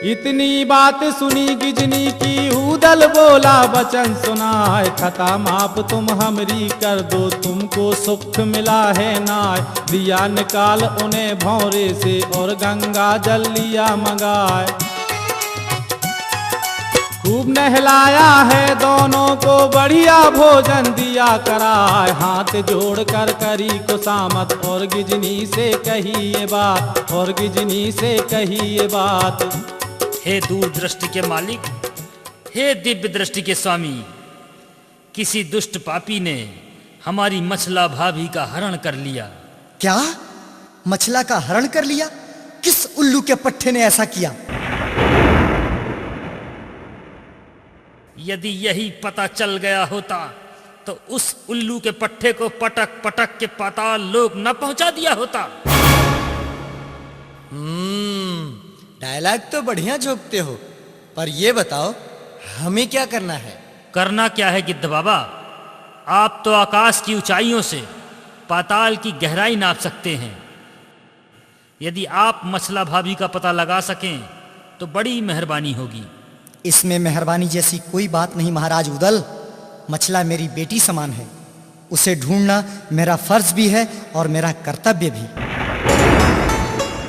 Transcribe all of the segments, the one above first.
इतनी बात सुनी गिजनी की उदल बोला वचन सुनाए, खता माप तुम हमरी कर दो, तुमको सुख मिला है नाय। दिया निकाल उन्हें भौरे से और गंगा जल लिया मंगाए। खूब नहलाया है दोनों को, बढ़िया भोजन दिया कराए। हाथ जोड़ कर करी कुसामत और गिजनी से कही ये बात, और गिजनी से कही ये बात। हे दूरदृष्टि के मालिक, हे दिव्य दृष्टि के स्वामी, किसी दुष्ट पापी ने हमारी मछला भाभी का हरण कर लिया। क्या? मछला का हरण कर लिया? किस उल्लू के पट्टे ने ऐसा किया? यदि यही पता चल गया होता तो उस उल्लू के पट्टे को पटक पटक के पाताल लोक न पहुंचा दिया होता। डायलॉग तो बढ़िया झोंकते हो, पर ये बताओ हमें क्या करना है? करना क्या है गिद्ध बाबा, आप तो आकाश की ऊंचाइयों से पाताल की गहराई नाप सकते हैं। यदि आप मछला भाभी का पता लगा सकें तो बड़ी मेहरबानी होगी। इसमें मेहरबानी जैसी कोई बात नहीं महाराज उदल। मछला मेरी बेटी समान है, उसे ढूंढना मेरा फर्ज भी है और मेरा कर्तव्य भी।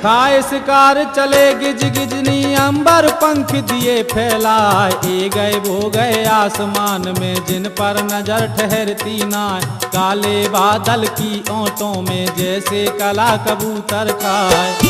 खाए शिकार चले गिज गिजनी, अंबर पंख दिए फैलाए। ए गए वो गए आसमान में, जिन पर नजर ठहरती नाय। काले बादल की ओंटों में जैसे कला कबूतर खाए।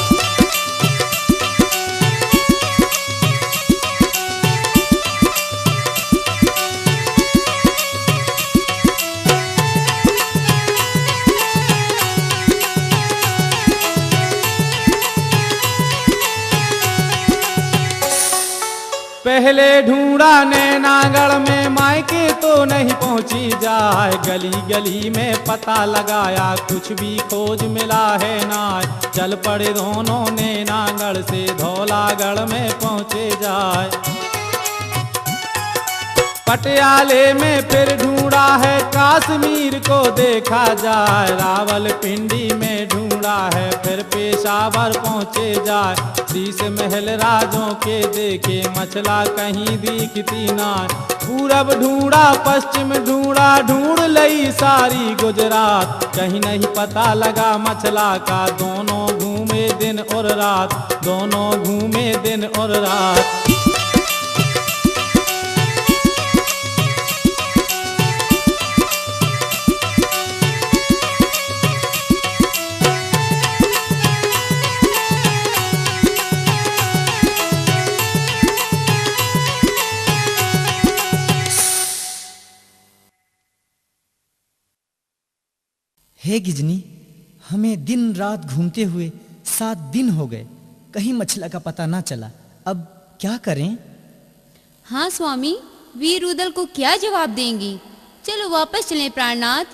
पहले ढूंढा नैनागढ़ में, मायके तो नहीं पहुंची जाए। गली गली में पता लगाया, कुछ भी खोज मिला है नाय। चल पड़े दोनों नैनागढ़ से, धौलागढ़ में पहुंचे जाए। पटियाले में फिर ढूंढा है, कश्मीर को देखा जाए। रावलपिंडी में ढूंढा है, फिर पेशावर पहुंचे जाए। शीश महल राजों के देखे, मछला कहीं दिखती ना। पूरब ढूंढा पश्चिम ढूंढा, ढूंढ लई सारी गुजरात। कहीं नहीं पता लगा मछला का, दोनों घूमे दिन और रात, दोनों घूमे दिन और रात। हे गिजनी, हमें दिन रात घूमते हुए 7 दिन हो गए, कहीं मछला का पता ना चला। अब क्या करें? हाँ स्वामी, वीर उदल को क्या जवाब देंगी? चलो वापस चलें प्राणनाथ।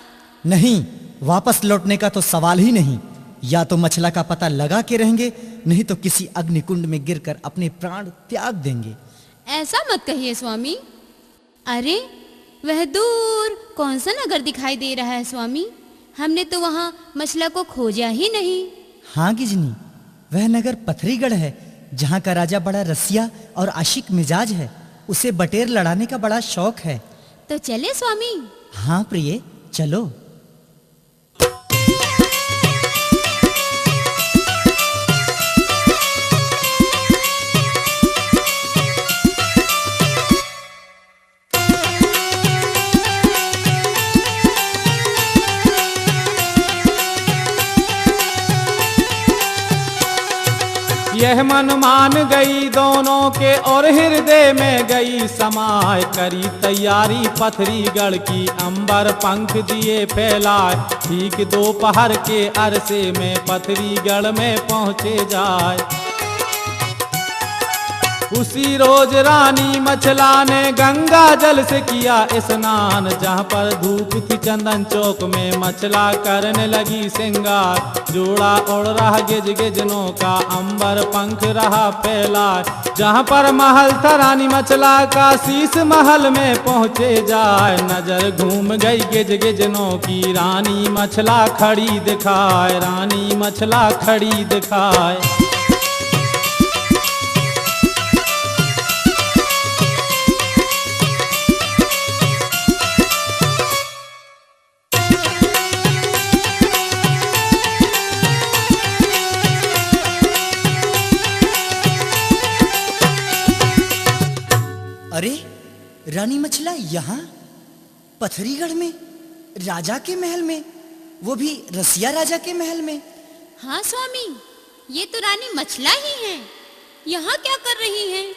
नहीं, वापस लौटने का तो सवाल ही नहीं। या तो मछला का पता लगा के रहेंगे, नहीं तो किसी अग्निकुंड में गिरकर अपने प्राण त्याग देंगे। ऐसा मत कहिए स्वामी। अरे वह दूर कौन सा नगर दिखाई दे रहा है स्वामी? हमने तो वहाँ मछला को खोजा ही नहीं। हाँ गिजनी, वह नगर पथरीगढ़ है, जहाँ का राजा बड़ा रसिया और आशिक मिजाज है। उसे बटेर लड़ाने का बड़ा शौक है। तो चले स्वामी। हाँ प्रिय, चलो। यह मन मान गई दोनों के, और हृदय में गई समाए। करी तैयारी पथरीगढ़ की, अंबर पंख दिए फैलाए। ठीक दोपहर के अरसे में पथरीगढ़ में पहुंचे जाए। उसी रोज रानी मछला ने गंगा जल से किया स्नान। जहाँ पर धूप थी चंदन चौक में, मछला करने लगी श्रृंगार। जोड़ा उड़ रहा गिज गिजनों का, अंबर पंख रहा फैला। जहाँ पर महल था रानी मछला का, शीश महल में पहुँचे जाए। नजर घूम गई गिज गिजनों की, रानी मछला खड़ी दिखाए, रानी मछला खड़ी दिखाए। अरे रानी मछला यहाँ पथरीगढ़ में, राजा के महल में, वो भी रसिया राजा के महल में। हाँ स्वामी, ये तो रानी मछला ही है। यहाँ क्या कर रही हैं?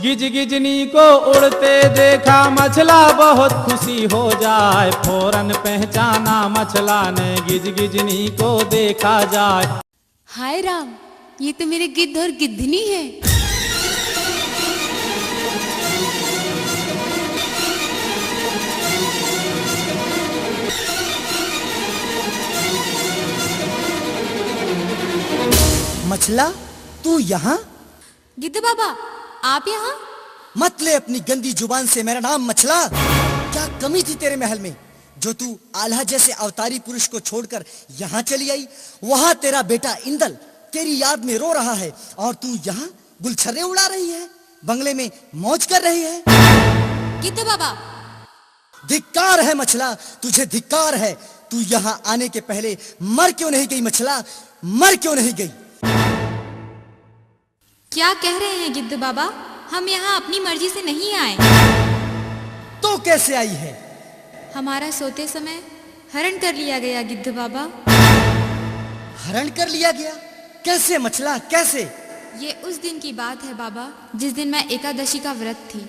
गिज गिजनी को उड़ते देखा मछला बहुत खुशी हो जाए, फौरन पहचाना मछला ने गिज गिजनी को देखा जाए। हाय राम, ये तो मेरे गिद्ध और गिद्धनी है। मछला तू यहाँ? गिद्ध बाबा, आप यहाँ? मत ले अपनी गंदी जुबान से मेरा नाम मछला। क्या कमी थी तेरे महल में जो तू आल्हा जैसे अवतारी पुरुष को छोड़कर यहाँ चली आई? वहाँ तेरा बेटा इंदल तेरी याद में रो रहा है और तू यहाँ गुलछर्रे उड़ा रही है, बंगले में मौज कर रही है। गिद्ध बाबा, धिक्कार है मछला, तुझे धिक्कार है। तू यहाँ आने के पहले मर क्यों नहीं गई मछला? मर क्यों नहीं गई? क्या कह रहे हैं गिद्ध बाबा? हम यहाँ अपनी मर्जी से नहीं आए। तो कैसे आई है? हमारा सोते समय हरण कर लिया गया गिद्ध बाबा। हरण कर लिया गया? कैसे मछला, कैसे? ये उस दिन की बात है बाबा, जिस दिन मैं एकादशी का व्रत थी।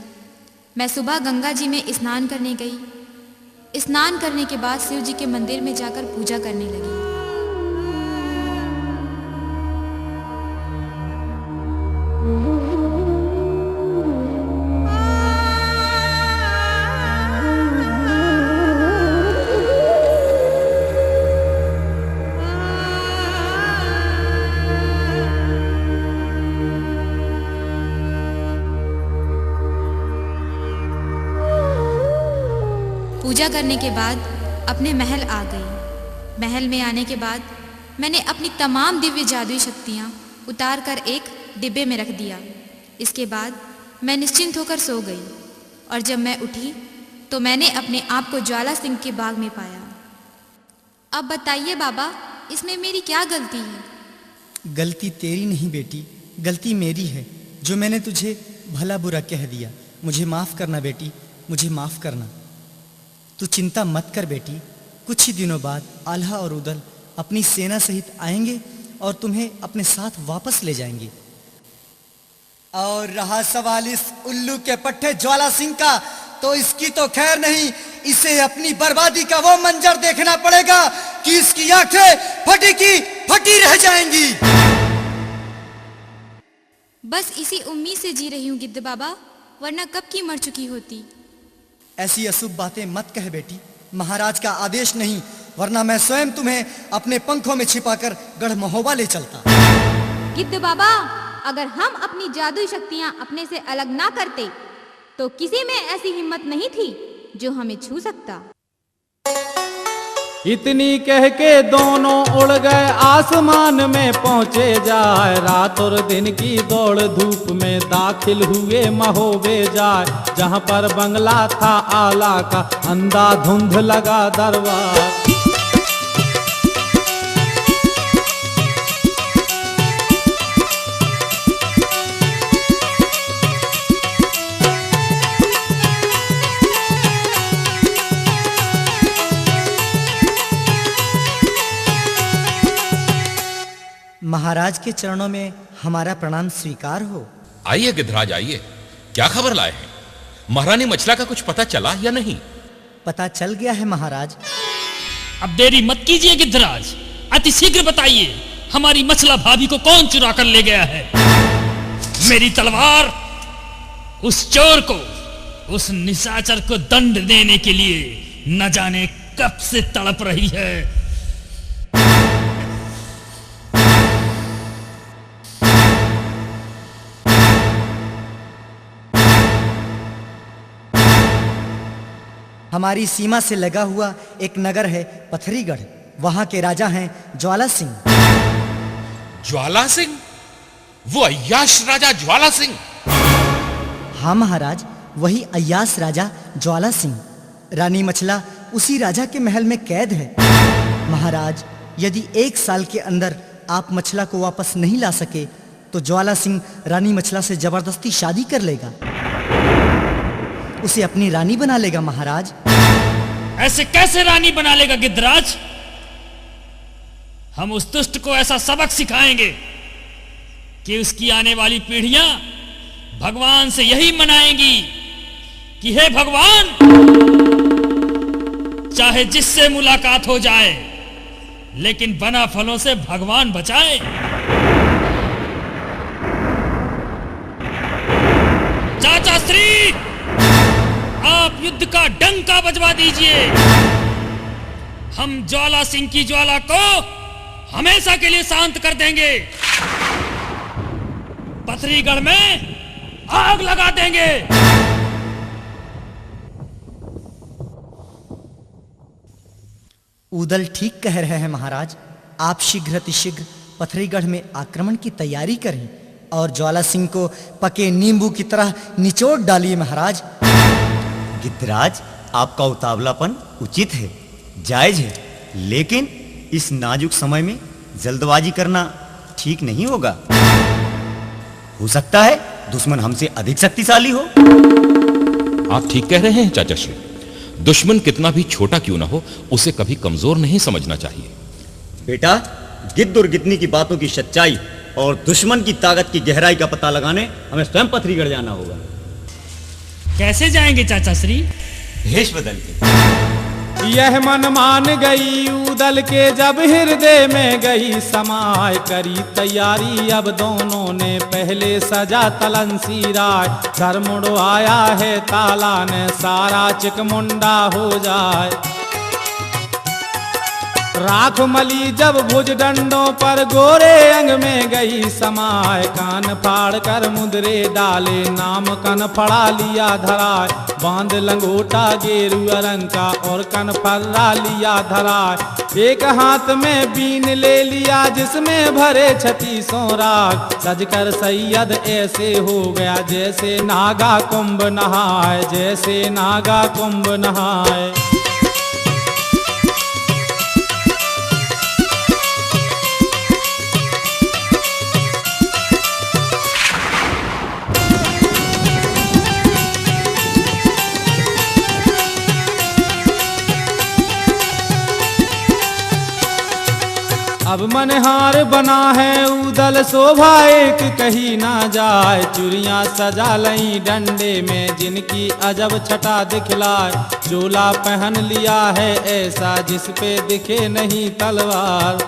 मैं सुबह गंगा जी में स्नान करने गई। स्नान करने के बाद शिव जी के मंदिर में जाकर पूजा करने लगी। पूजा करने के बाद अपने महल आ गई। महल में आने के बाद मैंने अपनी तमाम दिव्य जादुई शक्तियाँ उतार कर एक डिब्बे में रख दिया। इसके बाद मैं निश्चिंत होकर सो गई और जब मैं उठी तो मैंने अपने आप को ज्वाला सिंह के बाग में पाया। अब बताइए बाबा, इसमें मेरी क्या गलती है? गलती तेरी नहीं बेटी, गलती मेरी है जो मैंने तुझे भला बुरा कह दिया। मुझे माफ करना बेटी, मुझे माफ करना। तू चिंता मत कर बेटी, कुछ ही दिनों बाद आल्हा और उदल अपनी सेना सहित आएंगे और तुम्हें अपने साथ वापस ले जाएंगे। और रहा सवाल इस उल्लू के पट्टे ज्वाला सिंह का, तो इसकी तो खैर नहीं, इसे अपनी बर्बादी का वो मंजर देखना पड़ेगा कि इसकी आंखें फटी की फटी रह जाएंगी। बस इसी उम्मीद से जी रही हूँ गिद्ध बाबा, वरना कब की मर चुकी होती। ऐसी अशुभ बातें मत कह बेटी, महाराज का आदेश नहीं, वरना मैं स्वयं तुम्हें अपने पंखों में छिपाकर गढ़ महोबा ले चलता। गिद्ध बाबा, अगर हम अपनी जादुई शक्तियाँ अपने से अलग ना करते तो किसी में ऐसी हिम्मत नहीं थी जो हमें छू सकता। इतनी कह के दोनों उड़ गए, आसमान में पहुंचे जाए। रात और दिन की दौड़ धूप में दाखिल हुए महोबे जाए। जहां पर बंगला था आला का, अंधाधुंध लगा दरबार। महाराज के चरणों में हमारा प्रणाम स्वीकार हो। आइए गिद्धराज आइए, क्या खबर लाए हैं? महारानी मछला का कुछ पता चला या नहीं? पता चल गया है महाराज। अब देरी मत कीजिए गिद्धराज, अति शीघ्र बताइए हमारी मछला भाभी को कौन चुरा कर ले गया है? मेरी तलवार उस चोर को, उस निशाचर को दंड देने के लिए न जाने कब से तड़प रही है। हमारी सीमा से लगा हुआ एक नगर है पथरीगढ़। वहां के राजा हैं ज्वाला सिंह। ज्वाला सिंह? वो अय्याश राजा ज्वाला सिंह? हाँ महाराज, वही अय्यास राजा ज्वाला सिंह। रानी मछला उसी राजा के महल में कैद है। महाराज, यदि 1 साल के अंदर आप मछला को वापस नहीं ला सके तो ज्वाला सिंह रानी मछला से जबरदस्ती शादी कर लेगा, उसे अपनी रानी बना लेगा। महाराज, ऐसे कैसे रानी बना लेगा गिद्धराज? हम उस दुष्ट को ऐसा सबक सिखाएंगे कि उसकी आने वाली पीढ़ियां भगवान से यही मनाएंगी कि हे भगवान, चाहे जिससे मुलाकात हो जाए लेकिन बना फलों से भगवान बचाए। चाचा श्री, आप युद्ध का डंका बजवा दीजिए। हम ज्वाला सिंह की ज्वाला को हमेशा के लिए शांत कर देंगे। पथरीगढ़ में आग लगा देंगे। ऊदल ठीक कह रहे हैं महाराज। आप शीघ्र अतिशीघ्र पथरीगढ़ में आक्रमण की तैयारी करें और ज्वाला सिंह को पके नींबू की तरह निचोड़ डालिए। महाराज, गिद्धराज, आपका उतावलापन उचित है, जायज है, लेकिन इस नाजुक समय में जल्दबाजी करना ठीक नहीं होगा। हो सकता है दुश्मन हमसे अधिक शक्तिशाली हो। आप ठीक कह रहे हैं चाचा श्री। दुश्मन कितना भी छोटा क्यों ना हो, उसे कभी कमजोर नहीं समझना चाहिए। बेटा, गिद्ध और गिद्धनी की बातों की सच्चाई और दुश्मन की ताकत की गहराई का पता लगाने हमें स्वयं पथरीगढ़ जाना होगा। कैसे जाएंगे चाचा श्री? भेष बदल के। यह मन मान गई ऊदल के जब हृदय में गई समाय। करी तैयारी अब दोनों ने, पहले सजा तलंसी राय। घर मुड़वाया है ताला ने, सारा चिकमुंडा हो जाए। राख मली जब भुज डंडों पर, गोरे अंग में गई समाय। कान फाड़ कर मुद्रे डाले, नाम कन फड़ा लिया धराय। बांध लंगोटा गेरुआ रंग का और कन फर्रा लिया धराय। एक हाथ में बीन ले लिया जिसमें भरे 36 राग। सजकर सैयद ऐसे हो गया जैसे नागा कुंभ नहाए, जैसे नागा कुंभ नहाए। अब मनहार बना है ऊदल, शोभा एक कही ना जाए। चूड़ियां सजा लई डंडे में, जिनकी अजब छटा दिखलाए। चोला पहन लिया है ऐसा जिस पे दिखे नहीं तलवार।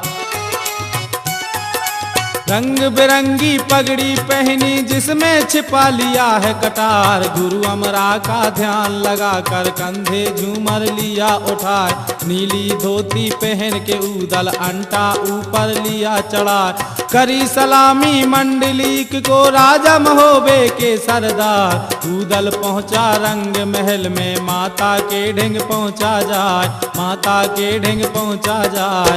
रंग बिरंगी पगड़ी पहनी जिसमें छिपा लिया है कटार। गुरु अमरा का ध्यान लगा कर कंधे झूमर लिया उठाए। नीली धोती पहन के ऊदल अंटा ऊपर लिया चढ़ा। करी सलामी मंडलीक को राजा महोबे के सरदार। ऊदल पहुंचा रंग महल में, माता के ढिंग पहुंचा जाए, माता के ढिंग पहुंचा जाए।